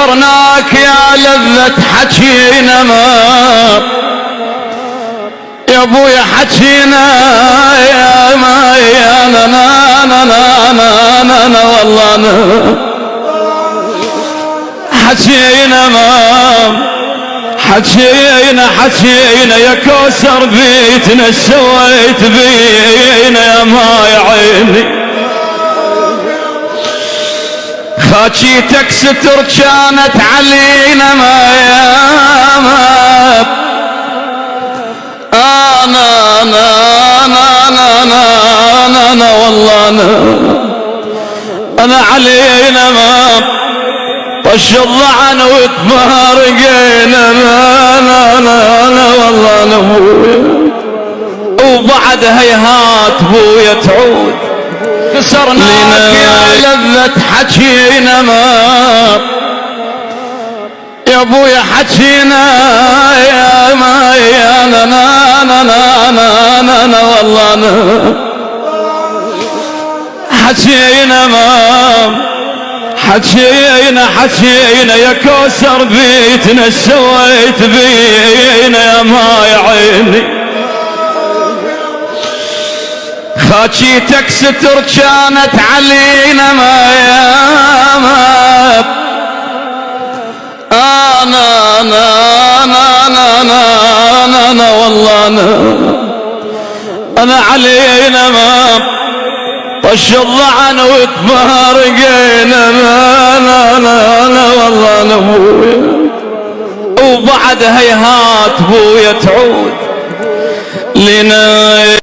كسرناك يا لذة حكينا ما يا ابويا حكينا يا ما يا انا والله انا حكينا ما حكينا يا كوثر بيتنا سويت بينا يا ما يا عيني خاكيتك ستر كانت علينا ما يا ما انا والله انا علينا ما طش الضعن وتفارقينا انا والله انا ابويا وبعد هيهات بويا تعود كسرناك يا لذة حكينا ما يا ابويا حكينا يا ما يا انا والله انا حكينا ما حكينا يا كوثر بيتنا سويت بينا يا ما يا عيني خاكيتك ستر كانت علينا ما يا ما انا والله انا علينا ما طش الضعن وتفارقينا انا والله انا ابويا وبعد هيهات بويا تعود لنا